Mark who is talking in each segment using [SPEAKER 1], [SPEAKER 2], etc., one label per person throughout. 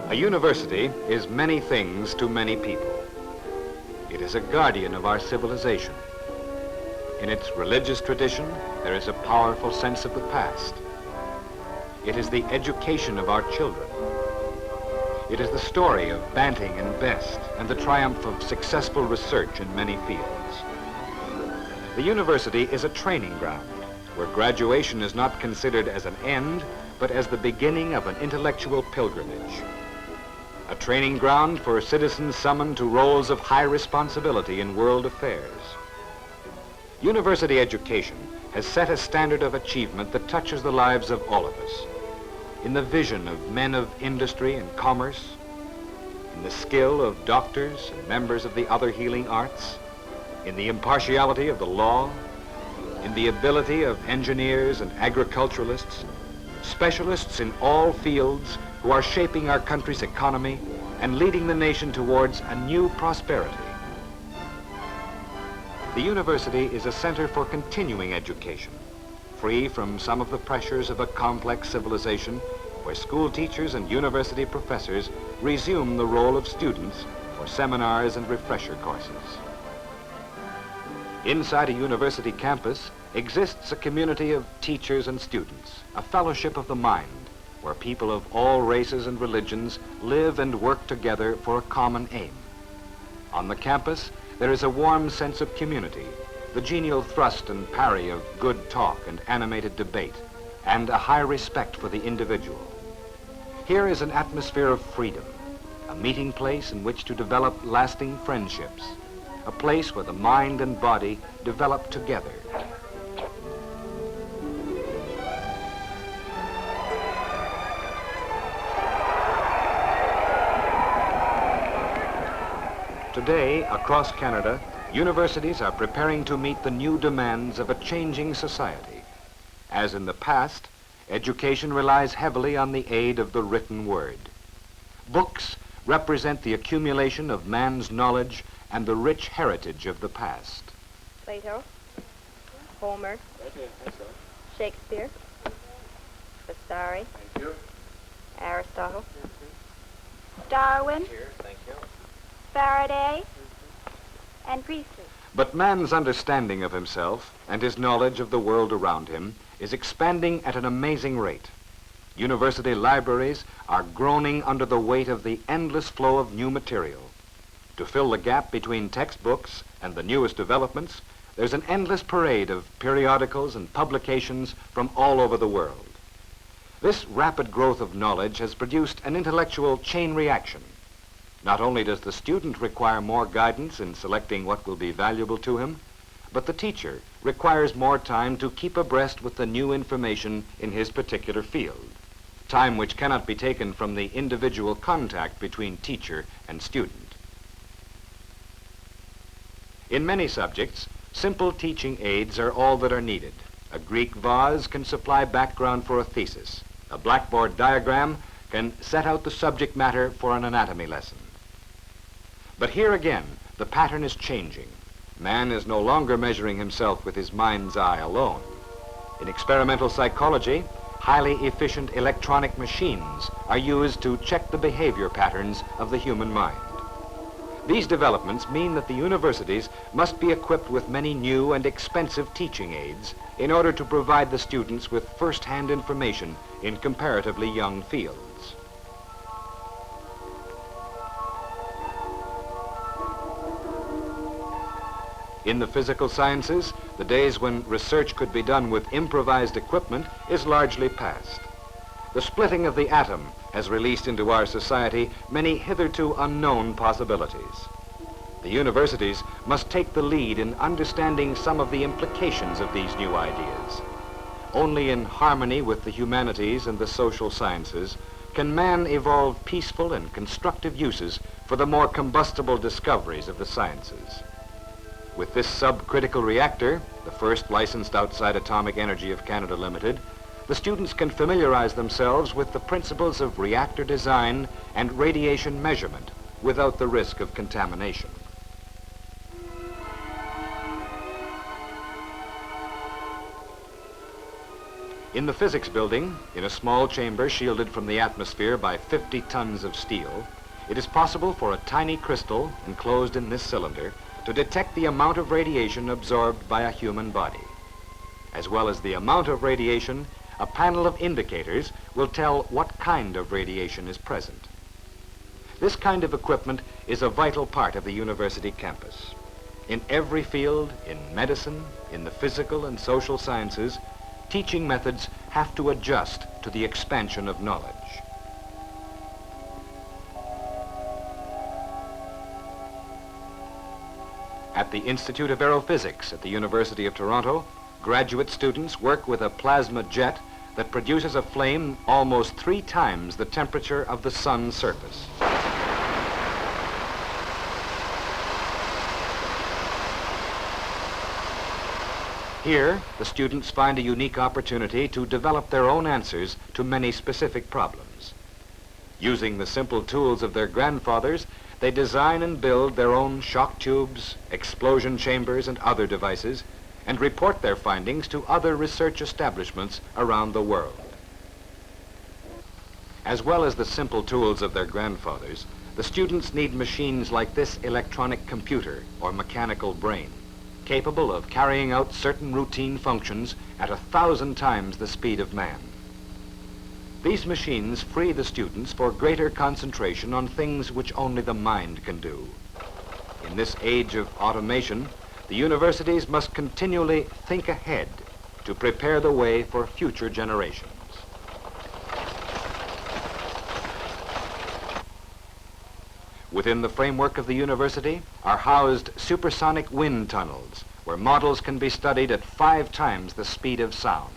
[SPEAKER 1] A university is many things to many people. It is a guardian of our civilization. In its religious tradition, there is a powerful sense of the past. It is the education of our children. It is the story of Banting and Best and the triumph of successful research in many fields. The university is a training ground where graduation is not considered as an end, but as the beginning of an intellectual pilgrimage. A training ground for citizens summoned to roles of high responsibility in world affairs. University education has set a standard of achievement that touches the lives of all of us. In the vision of men of industry and commerce, in the skill of doctors and members of the other healing arts, in the impartiality of the law, in the ability of engineers and agriculturalists, specialists in all fields who are shaping our country's economy and leading the nation towards a new prosperity. The university is a center for continuing education, free from some of the pressures of a complex civilization where school teachers and university professors resume the role of students for seminars and refresher courses. Inside a university campus exists a community of teachers and students, a fellowship of the mind, where people of all races and religions live and work together for a common aim. On the campus, there is a warm sense of community, the genial thrust and parry of good talk and animated debate, and a high respect for the individual. Here is an atmosphere of freedom, a meeting place in which to develop lasting friendships, a place where the mind and body develop together. Today, across Canada, universities are preparing to meet the new demands of a changing society. As in the past, education relies heavily on the aid of the written word. Books represent the accumulation of man's knowledge and the rich heritage of the past.
[SPEAKER 2] Plato, Homer, Shakespeare, Vasari, Aristotle,
[SPEAKER 3] Darwin,
[SPEAKER 1] Thank you.
[SPEAKER 3] Faraday, and Priestley.
[SPEAKER 1] But man's understanding of himself and his knowledge of the world around him is expanding at an amazing rate. University libraries are groaning under the weight of the endless flow of new material. To fill the gap between textbooks and the newest developments, there's an endless parade of periodicals and publications from all over the world. This rapid growth of knowledge has produced an intellectual chain reaction. Not only does the student require more guidance in selecting what will be valuable to him, but the teacher requires more time to keep abreast with the new information in his particular field, time which cannot be taken from the individual contact between teacher and student. In many subjects, simple teaching aids are all that are needed. A Greek vase can supply background for a thesis. A blackboard diagram can set out the subject matter for an anatomy lesson. But here again, the pattern is changing. Man is no longer measuring himself with his mind's eye alone. In experimental psychology, highly efficient electronic machines are used to check the behavior patterns of the human mind. These developments mean that the universities must be equipped with many new and expensive teaching aids in order to provide the students with first-hand information in comparatively young fields. In the physical sciences, the days when research could be done with improvised equipment is largely past. The splitting of the atom has released into our society many hitherto unknown possibilities. The universities must take the lead in understanding some of the implications of these new ideas. Only in harmony with the humanities and the social sciences can man evolve peaceful and constructive uses for the more combustible discoveries of the sciences. With this subcritical reactor, the first licensed outside Atomic Energy of Canada Limited, the students can familiarize themselves with the principles of reactor design and radiation measurement without the risk of contamination. In the physics building, in a small chamber shielded from the atmosphere by 50 tons of steel, it is possible for a tiny crystal enclosed in this cylinder to detect the amount of radiation absorbed by a human body. As well as the amount of radiation, a panel of indicators will tell what kind of radiation is present. This kind of equipment is a vital part of the university campus. In every field, in medicine, in the physical and social sciences, teaching methods have to adjust to the expansion of knowledge. At the Institute of Aerophysics at the University of Toronto, graduate students work with a plasma jet that produces a flame almost 3 times the temperature of the sun's surface. Here, the students find a unique opportunity to develop their own answers to many specific problems. Using the simple tools of their grandfathers, they design and build their own shock tubes, explosion chambers, and other devices, and report their findings to other research establishments around the world. As well as the simple tools of their grandfathers, the students need machines like this electronic computer or mechanical brain, capable of carrying out certain routine functions at 1,000 times the speed of man. These machines free the students for greater concentration on things which only the mind can do. In this age of automation, the universities must continually think ahead to prepare the way for future generations. Within the framework of the university are housed supersonic wind tunnels, where models can be studied at 5 times the speed of sound.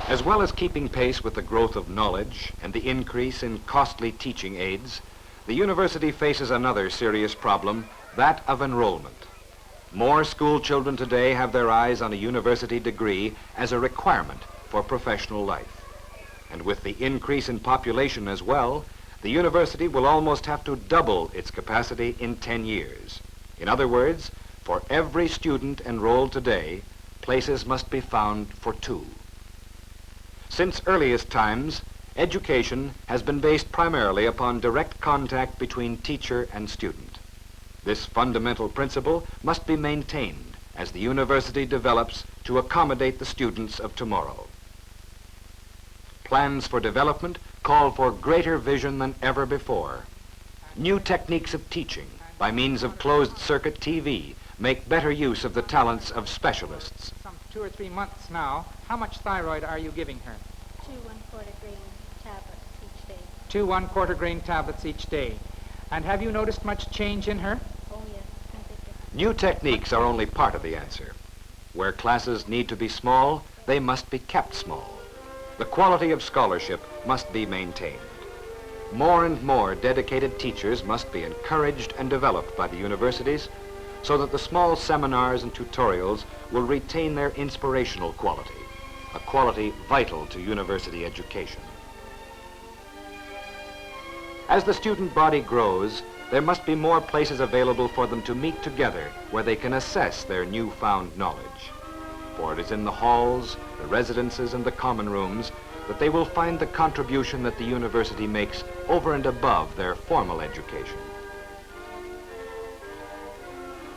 [SPEAKER 1] As well as keeping pace with the growth of knowledge and the increase in costly teaching aids, the university faces another serious problem, that of enrollment. More school children today have their eyes on a university degree as a requirement for professional life. And with the increase in population as well, the university will almost have to double its capacity in 10 years. In other words, for every student enrolled today, places must be found for 2. Since earliest times, education has been based primarily upon direct contact between teacher and student. This fundamental principle must be maintained as the university develops to accommodate the students of tomorrow. Plans for development call for greater vision than ever before. New techniques of teaching by means of closed-circuit TV make better use of the talents of specialists.
[SPEAKER 4] Some 2 or 3 months now, how much thyroid are you giving her?
[SPEAKER 3] 2 1/4 grain tablets each day.
[SPEAKER 4] 2 1/4 grain tablets each day. And have you noticed much change in her?
[SPEAKER 3] Oh, yes.
[SPEAKER 1] New techniques are only part of the answer. Where classes need to be small, they must be kept small. The quality of scholarship must be maintained. More and more dedicated teachers must be encouraged and developed by the universities so that the small seminars and tutorials will retain their inspirational quality, a quality vital to university education. As the student body grows, there must be more places available for them to meet together where they can assess their newfound knowledge. For it is in the halls, the residences, and the common rooms that they will find the contribution that the university makes over and above their formal education.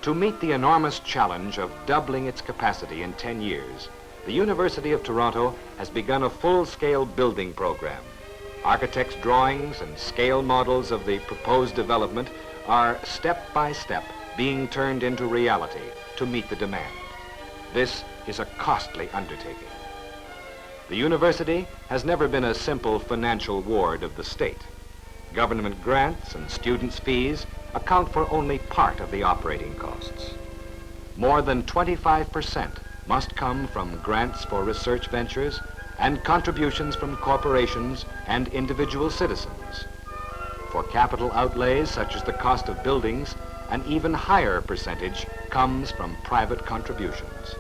[SPEAKER 1] To meet the enormous challenge of doubling its capacity in 10 years, the University of Toronto has begun a full-scale building program. Architects' drawings and scale models of the proposed development are step by step being turned into reality to meet the demand. This is a costly undertaking. The university has never been a simple financial ward of the state. Government grants and students' fees account for only part of the operating costs. More than 25% must come from grants for research ventures and contributions from corporations and individual citizens. For capital outlays such as the cost of buildings, an even higher percentage comes from private contributions.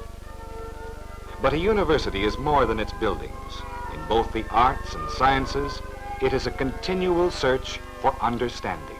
[SPEAKER 1] But a university is more than its buildings. In both the arts and sciences, it is a continual search for understanding.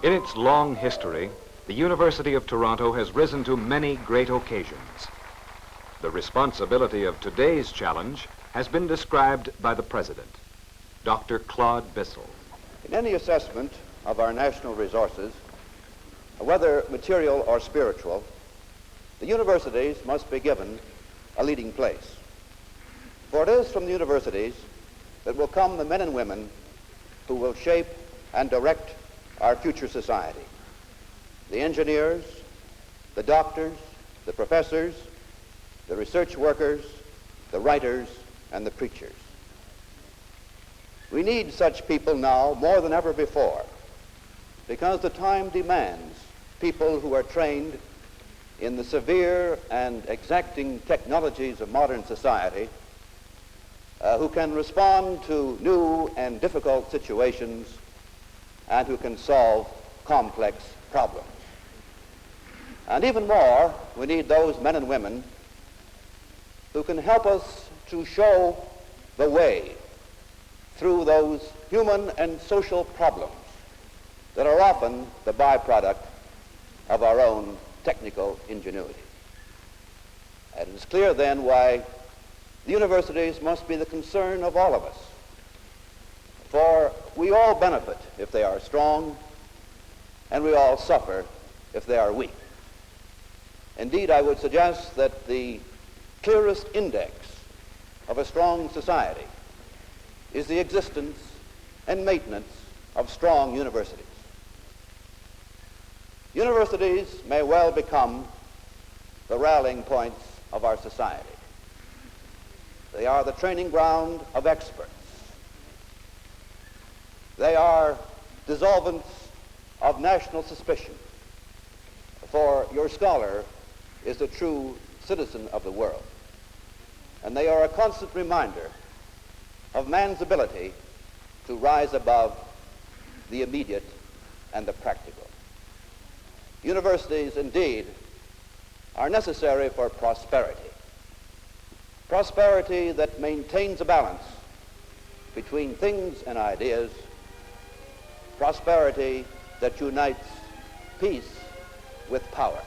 [SPEAKER 1] In its long history, the University of Toronto has risen to many great occasions. The responsibility of today's challenge has been described by the President, Dr. Claude Bissell.
[SPEAKER 5] In any assessment of our national resources, whether material or spiritual, the universities must be given a leading place. For it is from the universities that will come the men and women who will shape and direct our future society. The engineers, the doctors, the professors, the research workers, the writers, and the preachers. We need such people now more than ever before, because the time demands people who are trained in the severe and exacting technologies of modern society, who can respond to new and difficult situations and who can solve complex problems. And even more, we need those men and women who can help us to show the way through those human and social problems that are often the byproduct of our own technical ingenuity. And it is clear then why the universities must be the concern of all of us. For we all benefit if they are strong, and we all suffer if they are weak. Indeed, I would suggest that the clearest index of a strong society is the existence and maintenance of strong universities. Universities may well become the rallying points of our society. They are the training ground of experts. They are dissolvents of national suspicion, for your scholar is a true citizen of the world. And they are a constant reminder of man's ability to rise above the immediate and the practical. Universities, indeed, are necessary for prosperity. Prosperity that maintains a balance between things and ideas, prosperity that unites peace with power.